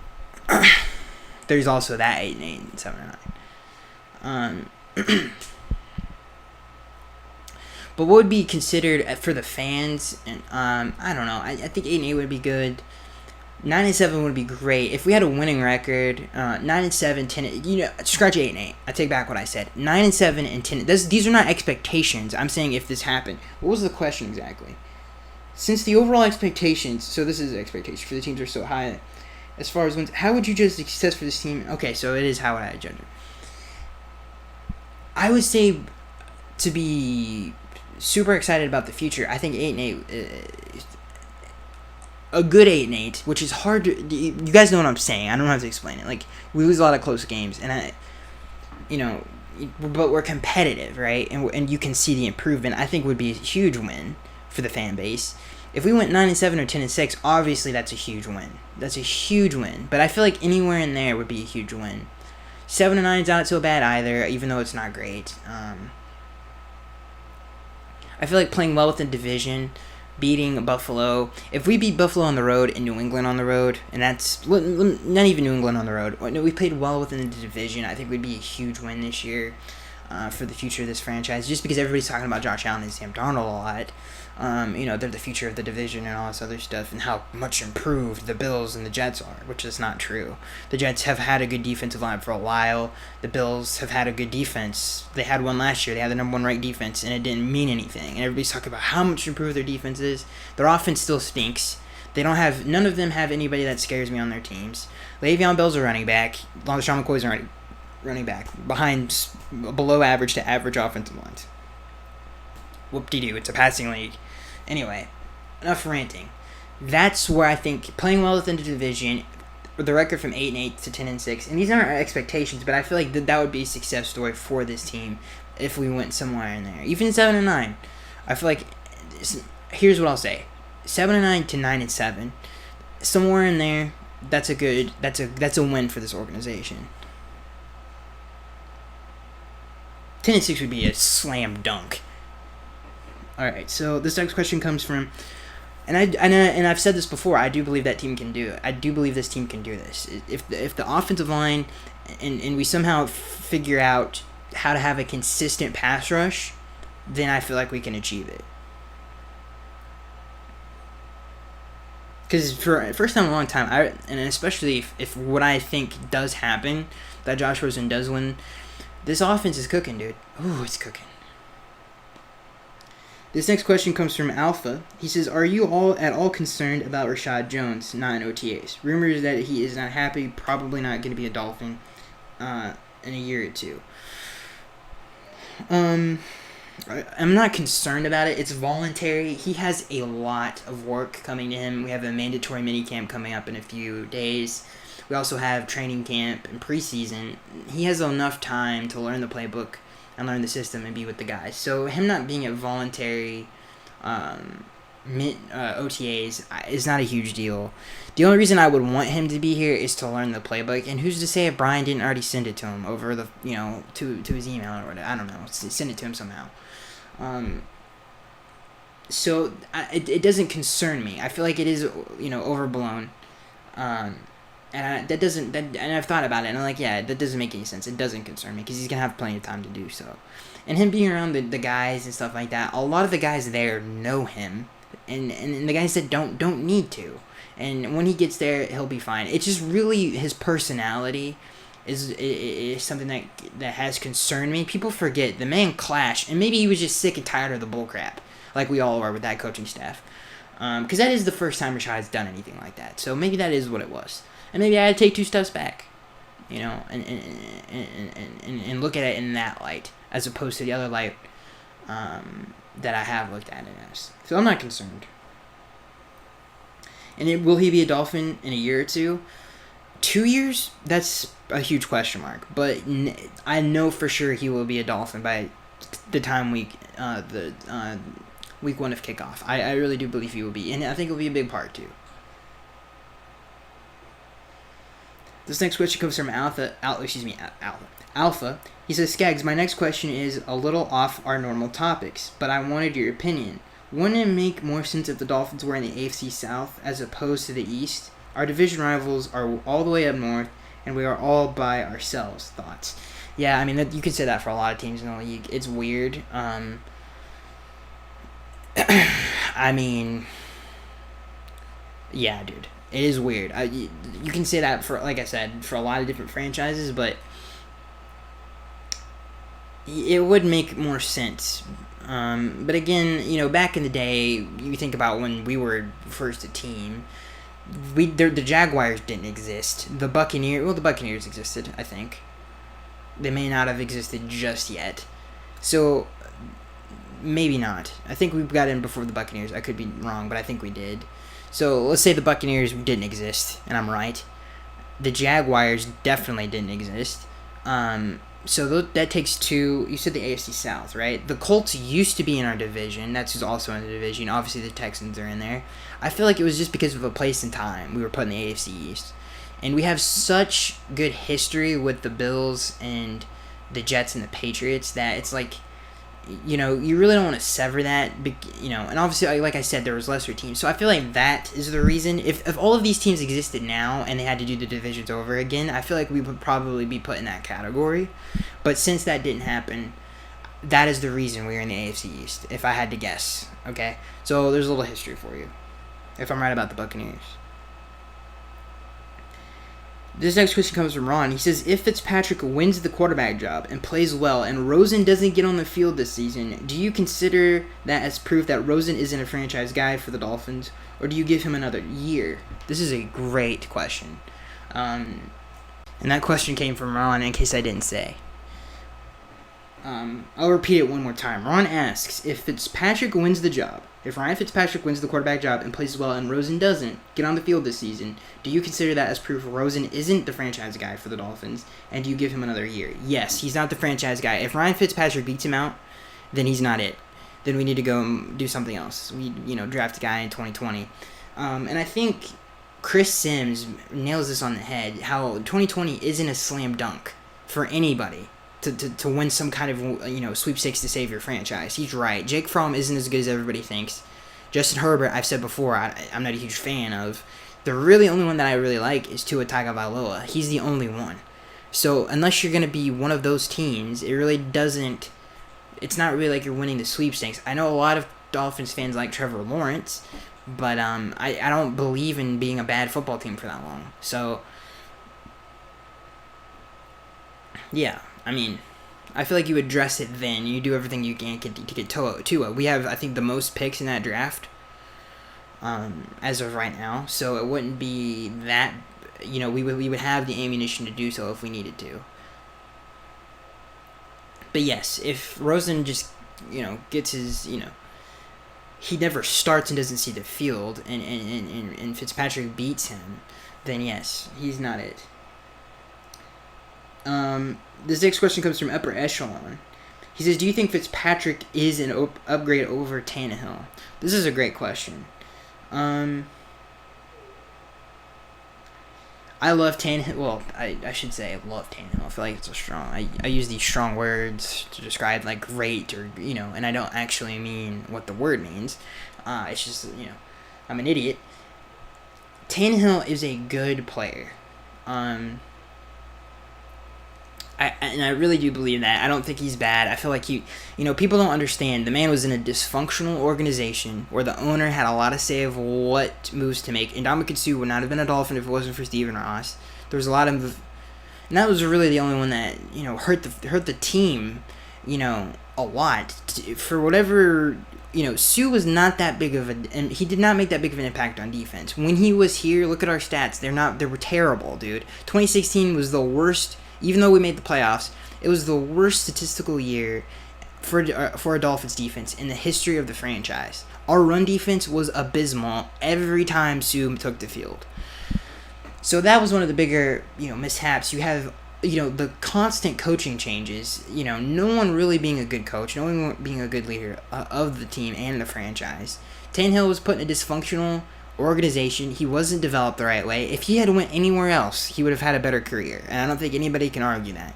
there's also that 8-8 and 7-9. But what would be considered for the fans? And I don't know. I think 8-8 would be good. 9-7 would be great if we had a winning record. 9-7, 10. Scratch 8-8. I take back what I said. 9-7 and 10. These are not expectations. I'm saying if this happened. What was the question exactly? Since the overall expectations, so this is the expectation for the teams are so high. As far as wins, how would you judge the success for this team? Okay, so it is how would I judge it. I would say to be super excited about the future. I think 8-8, a good 8-8, which is hard to. You guys know what I'm saying. I don't have to explain it. Like we lose a lot of close games, and but we're competitive, right? And you can see the improvement. I think would be a huge win for the fan base. If we went 9-7 or 10-6, obviously that's a huge win. That's a huge win. But I feel like anywhere in there would be a huge win. 7-9 is not so bad either, even though it's not great. I feel like playing well with the division, beating Buffalo. If we beat Buffalo on the road and New England on the road, and that's not even New England on the road. We played well within the division. I think would be a huge win this year. for the future of this franchise, just because everybody's talking about Josh Allen and Sam Darnold a lot. They're the future of the division and all this other stuff, and how much improved the Bills and the Jets are, which is not true. The Jets have had a good defensive line for a while. The Bills have had a good defense. They had one last year. They had the number one ranked defense, and it didn't mean anything. And everybody's talking about how much improved their defense is. Their offense still stinks. None of them have anybody that scares me on their teams. Le'Veon Bell's a running back. LaShawn McCoy's a running back behind below average to average offensive lines. Whoop-de-doo, it's a passing league. Anyway, enough ranting. That's where I think playing well within the division, the record from 8-8 to 10-6, and these aren't our expectations, but I feel like that would be a success story for this team if we went somewhere in there. Even 7-9, I feel like here's what I'll say: 7-9 to 9-7, somewhere in there. That's a win for this organization. 10-6 would be a slam dunk. All right, so this next question comes from, and I've said this before. I do believe that team can do it. I do believe this team can do this. If the offensive line and we somehow figure out how to have a consistent pass rush, then I feel like we can achieve it. Because for first time in a long time, and especially if what I think does happen, that Josh Rosen does win, this offense is cooking, dude. Ooh, it's cooking. This next question comes from Alpha. He says, are you at all concerned about Rashad Jones not in OTAs? Rumors that he is not happy, probably not going to be a Dolphin in a year or two. I'm not concerned about it. It's voluntary. He has a lot of work coming to him. We have a mandatory minicamp coming up in a few days. We also have training camp and preseason. He has enough time to learn the playbook and learn the system and be with the guys. So him not being at voluntary OTAs is not a huge deal. The only reason I would want him to be here is to learn the playbook. And who's to say if Brian didn't already send it to him over the to his email or whatever? I don't know. Send it to him somehow. So it doesn't concern me. I feel like it is overblown. And I've thought about it, and I'm like, yeah, that doesn't make any sense. It doesn't concern me, because he's going to have plenty of time to do so. And him being around the guys and stuff like that, a lot of the guys there know him, and the guys that don't need to. And when he gets there, he'll be fine. It's just really his personality is something that has concerned me. People forget, the man clashed, and maybe he was just sick and tired of the bullcrap, like we all are with that coaching staff. Because that is the first time Rashad's done anything like that. So maybe that is what it was. And maybe I had to take 2 steps back, and look at it in that light, as opposed to the other light that I have looked at it as. So I'm not concerned. And will he be a Dolphin in a year or two? 2 years? That's a huge question mark. But I know for sure he will be a Dolphin by the time week 1 of kickoff. I really do believe he will be, and I think it will be a big part too. This next question comes from Alpha. He says, Skaggs, my next question is a little off our normal topics, but I wanted your opinion. Wouldn't it make more sense if the Dolphins were in the AFC South as opposed to the East? Our division rivals are all the way up north, and we are all by ourselves. Thoughts? Yeah, I mean, you could say that for a lot of teams in the league. It's weird. I mean, yeah, dude. It is weird. You can say that for, like I said, for a lot of different franchises, but it would make more sense. But again, back in the day, you think about when we were first a team, the Jaguars didn't exist. The Buccaneers existed, I think. They may not have existed just yet. So, maybe not. I think we got in before the Buccaneers. I could be wrong, but I think we did. So, let's say the Buccaneers didn't exist, and I'm right. The Jaguars definitely didn't exist. So that takes 2. You said the AFC South, right? The Colts used to be in our division. That's who's also in the division. Obviously, the Texans are in there. I feel like it was just because of a place and time we were put in the AFC East. And we have such good history with the Bills and the Jets and the Patriots that it's like, you really don't want to sever that, and obviously, like I said, there was lesser teams. So I feel like that is the reason. If all of these teams existed now and they had to do the divisions over again, I feel like we would probably be put in that category. But since that didn't happen, that is the reason we're in the AFC East, if I had to guess. Okay? So there's a little history for you, if I'm right about the Buccaneers. This next question comes from Ron. He says, if Fitzpatrick wins the quarterback job and plays well and Rosen doesn't get on the field this season, do you consider that as proof that Rosen isn't a franchise guy for the Dolphins, or do you give him another year? This is a great question. And that question came from Ron, in case I didn't say. I'll repeat it one more time. Ron asks, if Fitzpatrick wins the job, if Ryan Fitzpatrick wins the quarterback job and plays well and Rosen doesn't get on the field this season, do you consider that as proof Rosen isn't the franchise guy for the Dolphins, and do you give him another year? Yes, he's not the franchise guy. If Ryan Fitzpatrick beats him out, then he's not it. Then we need to go and do something else. We, draft a guy in 2020. And I think Chris Sims nails this on the head, how 2020 isn't a slam dunk for anybody to win some kind of, sweepstakes to save your franchise. He's right. Jake Fromm isn't as good as everybody thinks. Justin Herbert, I've said before, I'm not a huge fan of. The really only one that I really like is Tua Tagovailoa. He's the only one. So unless you're going to be one of those teams, it really doesn't... It's not really like you're winning the sweepstakes. I know a lot of Dolphins fans like Trevor Lawrence, but I don't believe in being a bad football team for that long. So, yeah, I feel like you address it then. You do everything you can to get Tua. We have, I think, the most picks in that draft as of right now. So it wouldn't be that, we would have the ammunition to do so if we needed to. But yes, if Rosen just, gets his, he never starts and doesn't see the field and Fitzpatrick beats him, then yes, he's not it. This next question comes from Upper Echelon. He says, do you think Fitzpatrick is an upgrade over Tannehill? This is a great question. I love Tannehill. Well, I should say I love Tannehill. I feel like it's a strong... I use these strong words to describe, like, great or, and I don't actually mean what the word means. It's just, I'm an idiot. Tannehill is a good player. I really do believe that. I don't think he's bad. I feel like people don't understand. The man was in a dysfunctional organization where the owner had a lot of say of what moves to make. And Ndamukong Suh would not have been a Dolphin if it wasn't for Stephen Ross. There was a lot of, and that was really the only one that hurt the team, a lot. For whatever, Suh was not that big of and he did not make that big of an impact on defense. When he was here, look at our stats. They were terrible, dude. 2016 was the worst. Even though we made the playoffs, it was the worst statistical year for a Dolphins defense in the history of the franchise. Our run defense was abysmal every time Suh took the field. So that was one of the bigger, mishaps. You have, the constant coaching changes. No one really being a good coach, no one being a good leader of the team and the franchise. Tannehill was put in a dysfunctional organization. He wasn't developed the right way. If he had went anywhere else, he would have had a better career, and I don't think anybody can argue that.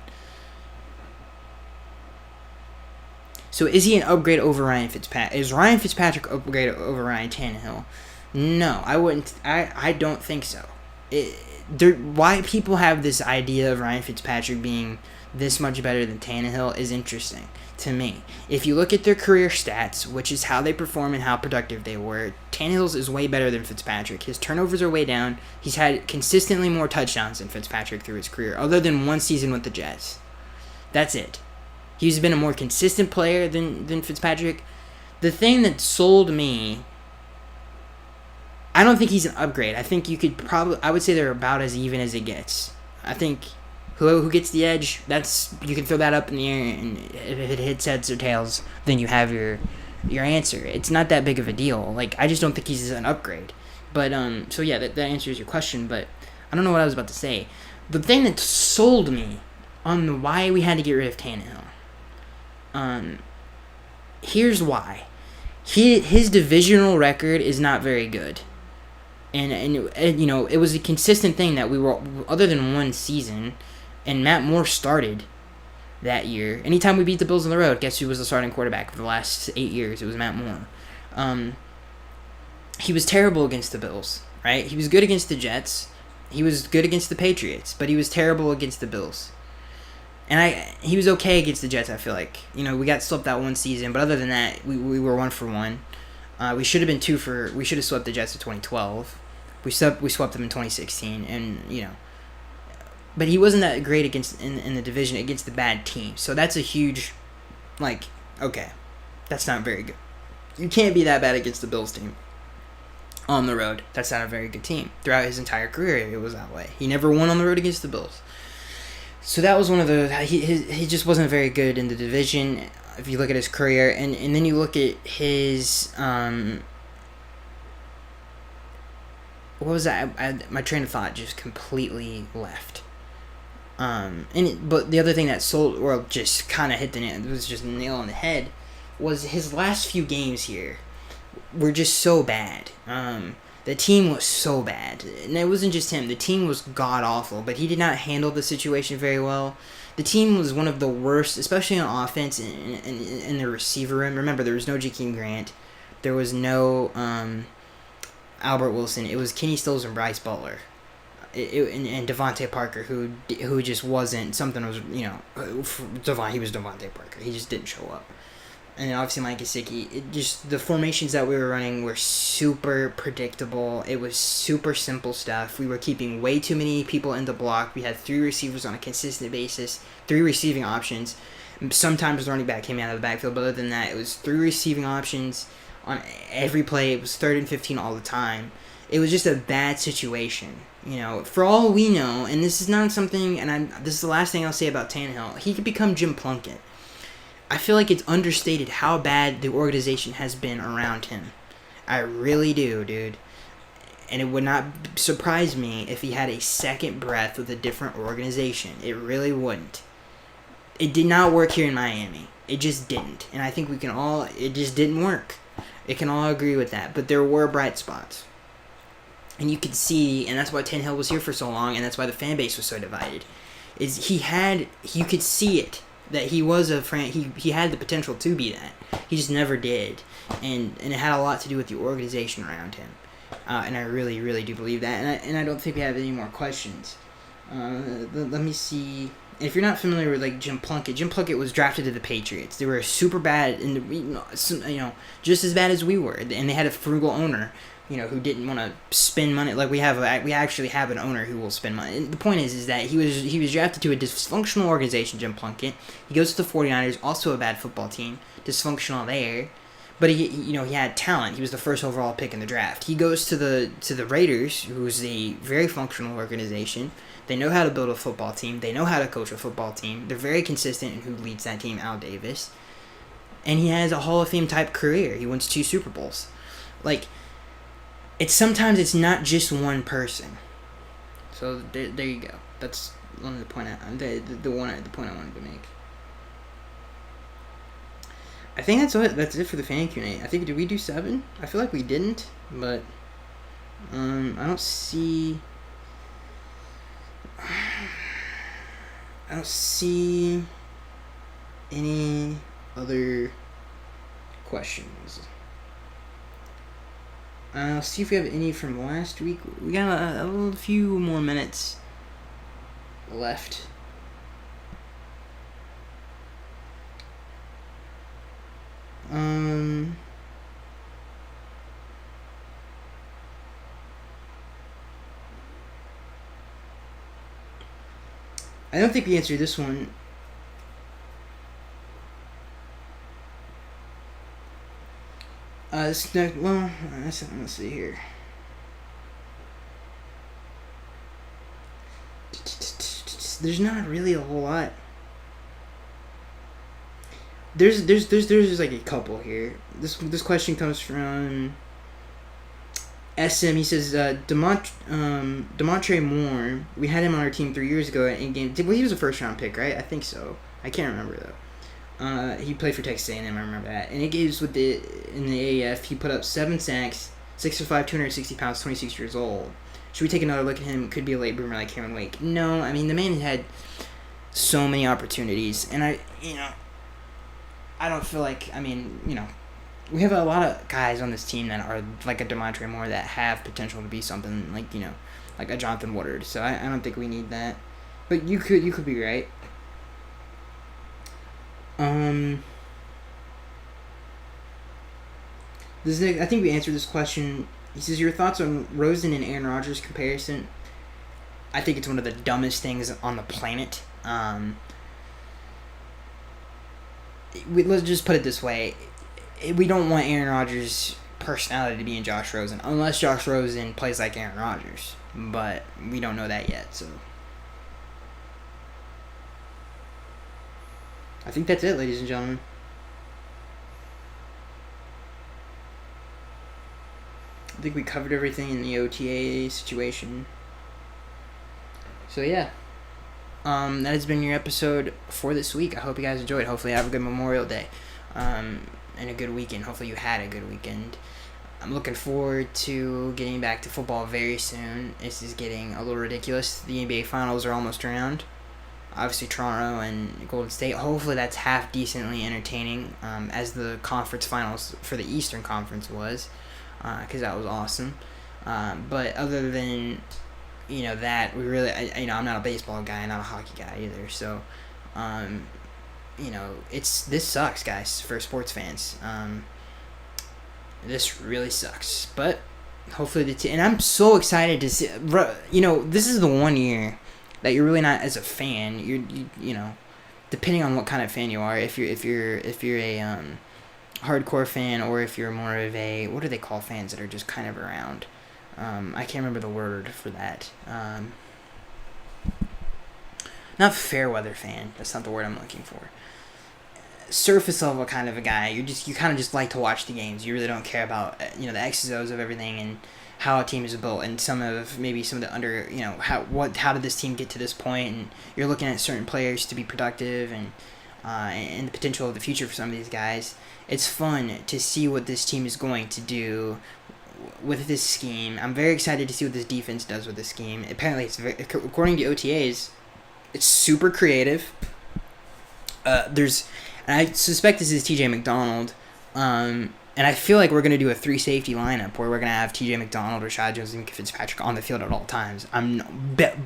So is he an upgrade over Ryan Fitzpatrick? Is Ryan Fitzpatrick upgrade over Ryan Tannehill? No, I wouldn't. I don't think so. Why people have this idea of Ryan Fitzpatrick being this much better than Tannehill is interesting to me. If you look at their career stats, which is how they perform and how productive they were, Tannehill's is way better than Fitzpatrick. His turnovers are way down. He's had consistently more touchdowns than Fitzpatrick through his career, other than one season with the Jets. That's it. He's been a more consistent player than Fitzpatrick. The thing that sold me, I don't think he's an upgrade. I think I would say they're about as even as it gets. I think who gets the edge, you can throw that up in the air, and if it hits heads or tails, then you have your answer. It's not that big of a deal. Like, I just don't think he's an upgrade. But so yeah, that answers your question. But I don't know what I was about to say. The thing that sold me on why we had to get rid of Tannehill. Here's why. His divisional record is not very good. And it was a consistent thing that we were, other than one season, and Matt Moore started, that year. Anytime we beat the Bills on the road, guess who was the starting quarterback for the last 8 years? It was Matt Moore. He was terrible against the Bills, right? He was good against the Jets. He was good against the Patriots, but he was terrible against the Bills. And he was okay against the Jets, I feel like. We got swept that one season, but other than that, we were 1-for-1. We should have been we should have swept the Jets in 2012. We swept them in 2016, and but he wasn't that great against in the division against the bad team. So that's a huge, okay, that's not very good. You can't be that bad against the Bills team on the road. That's not a very good team. Throughout his entire career, it was that way. He never won on the road against the Bills. So that was one of the he just wasn't very good in the division. If you look at his career, and then you look at his what was that? My train of thought just completely left. But the other thing that just kind of hit the nail, it was just a nail on the head, was his last few games here were just so bad. The team was so bad. And it wasn't just him. The team was god-awful, but he did not handle the situation very well. The team was one of the worst, especially on offense and in the receiver room. Remember, there was no Jakeem Grant. There was no Albert Wilson. It was Kenny Stills and Bryce Butler. And Devontae Parker, who just wasn't... Something was, he was Devontae Parker. He just didn't show up. And then obviously Mike Gesicki. The formations that we were running were super predictable. It was super simple stuff. We were keeping way too many people in the block. We had 3 receivers on a consistent basis, 3 receiving options. Sometimes the running back came out of the backfield, but other than that, it was 3 receiving options on every play. It was 3rd and 15 all the time. It was just a bad situation. For all we know, and this is not something, and this is the last thing I'll say about Tannehill, he could become Jim Plunkett. I feel like it's understated how bad the organization has been around him. I really do, dude. And it would not surprise me if he had a second breath with a different organization. It really wouldn't. It did not work here in Miami. It just didn't. And I think it just didn't work. It can all agree with that. But there were bright spots. And you could see, and that's why Tannehill was here for so long, and that's why the fan base was so divided, you could see it. That he was he had the potential to be that. He just never did. And it had a lot to do with the organization around him. And I really, really do believe that. And I don't think we have any more questions. Let me see. If you're not familiar with Jim Plunkett was drafted to the Patriots. They were super bad, just as bad as we were. And they had a frugal owner, who didn't want to spend money. We actually have an owner who will spend money. And the point is that he was drafted to a dysfunctional organization, Jim Plunkett. He goes to the 49ers, also a bad football team, dysfunctional there. But he had talent. He was the first overall pick in the draft. He goes to the Raiders, who's a very functional organization. They know how to build a football team. They know how to coach a football team. They're very consistent in who leads that team, Al Davis. And he has a Hall of Fame type career. He wins 2 Super Bowls. Sometimes it's not just one person. So there you go. That's one of the point the point I wanted to make. I think that's it for the fan Q&A. I think, did we do 7? I feel like we didn't, but I don't see any other questions. I'll see if we have any from last week. We got a few more minutes left. I don't think we answered this one. Let's see here. There's not really a whole lot. There's a couple here. This question comes from SM. He says Demontre Moore. We had him on our team 3 years ago in game. Well, he was a first round pick, right? I think so. I can't remember though. He played for Texas A&M. I remember that. And it gives in the AAF. He put up 7 sacks, 6'5", 260 pounds, 26 years old. Should we take another look at him? Could be a late bloomer like Cameron Wake. No, I mean the man had so many opportunities, and I don't feel like, we have a lot of guys on this team that are like a Demontre Moore that have potential to be something like, like a Jonathan Woodard. So I don't think we need that. But you could be right. I think we answered this question. He says, your thoughts on Rosen and Aaron Rodgers comparison? I think it's one of the dumbest things on the planet. Let's just put it this way. We don't want Aaron Rodgers' personality to be in Josh Rosen, unless Josh Rosen plays like Aaron Rodgers. But we don't know that yet, so. I think that's it, ladies and gentlemen. I think we covered everything in the OTA situation. So yeah. That has been your episode for this week. I hope you guys enjoyed. Hopefully you have a good Memorial Day. And a good weekend. Hopefully you had a good weekend. I'm looking forward to getting back to football very soon. This is getting a little ridiculous. The NBA Finals are almost around. Obviously Toronto and Golden State. Hopefully that's half decently entertaining, as the conference finals for the Eastern Conference was, because that was awesome. But other than that, we really, I'm not a baseball guy, not a hockey guy either. So, this sucks, guys, for sports fans. This really sucks. But hopefully and I'm so excited to see. This is the one year that you're really not, as a fan. You depending on what kind of fan you are. If you're a hardcore fan, or if you're more of a, what do they call fans that are just kind of around? I can't remember the word for that. Not fair weather fan. That's not the word I'm looking for. Surface level kind of a guy. You kind of just like to watch the games. You really don't care about the X's and O's of everything and how a team is built, and some of the how did this team get to this point, and you're looking at certain players to be productive and the potential of the future for some of these guys. It's fun to see what this team is going to do with this scheme. I'm very excited to see what this defense does with this scheme. Apparently, according to OTAs, it's super creative. And I suspect this is TJ McDonald, and I feel like we're going to do a 3-safety lineup where we're going to have TJ McDonald, Rashad Jones, and Fitzpatrick on the field at all times.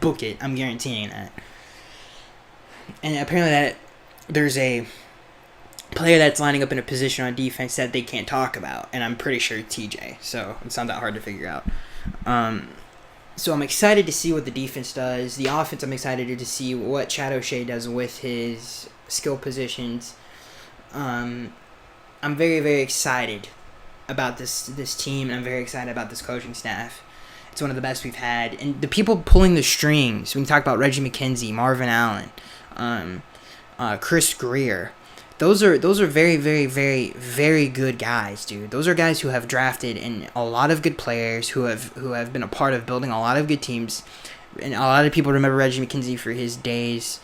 Book it. I'm guaranteeing that. And apparently that there's a player that's lining up in a position on defense that they can't talk about, and I'm pretty sure it's TJ, so it's not that hard to figure out. So I'm excited to see what the defense does. The offense, I'm excited to see what Chad O'Shea does with his skill positions. I'm very, very excited about this team, and I'm very excited about this coaching staff. It's one of the best we've had. And the people pulling the strings, when you talk about Reggie McKenzie, Marvin Allen, Chris Greer, those are very, very, very, very good guys, dude. Those are guys who have drafted in a lot of good players, who have been a part of building a lot of good teams. And a lot of people remember Reggie McKenzie for his days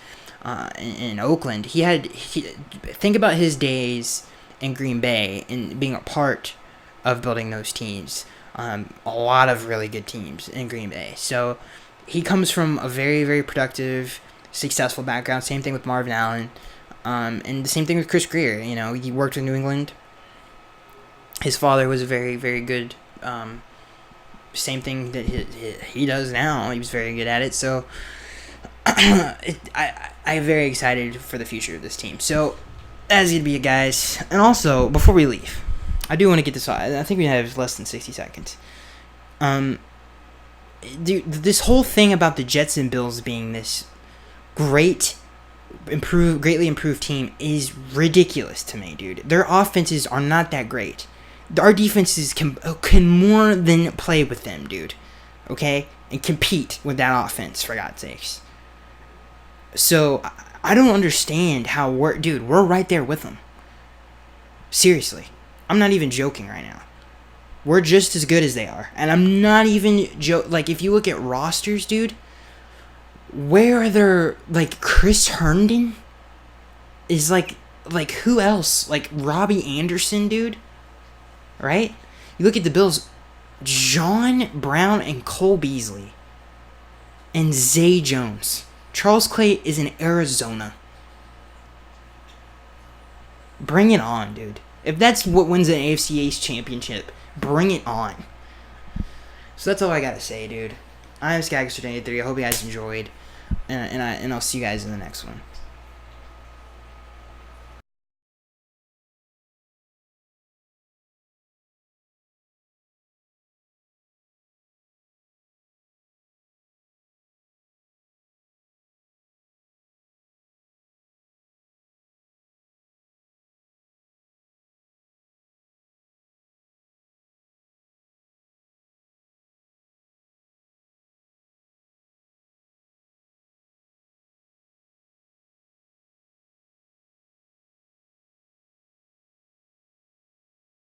in Oakland. Think about his days in Green Bay and being a part of building those teams. A lot of really good teams in Green Bay. So he comes from a very, very productive, successful background. Same thing with Marvin Allen. And the same thing with Chris Greer. He worked in New England. His father was a very, very good. Same thing that he does now. He was very good at it. So I'm very excited for the future of this team. So that's going to be it, guys. And also, before we leave, I do want to get this. I think we have less than 60 seconds. Dude, this whole thing about the Jets and Bills being this greatly improved team is ridiculous to me, dude. Their offenses are not that great. Our defenses can more than play with them, dude. Okay? And compete with that offense, for God's sakes. So, I don't understand how we're right there with them. Seriously. I'm not even joking right now. We're just as good as they are. And I'm not even if you look at rosters, dude, where are there, Chris Herndon is who else? Robbie Anderson, dude? Right? You look at the Bills, John Brown and Cole Beasley and Zay Jones. Charles Clay is in Arizona. Bring it on, dude. If that's what wins an AFC East championship, bring it on. So that's all I gotta say, dude. I am Skagster83. I hope you guys enjoyed, and I'll see you guys in the next one.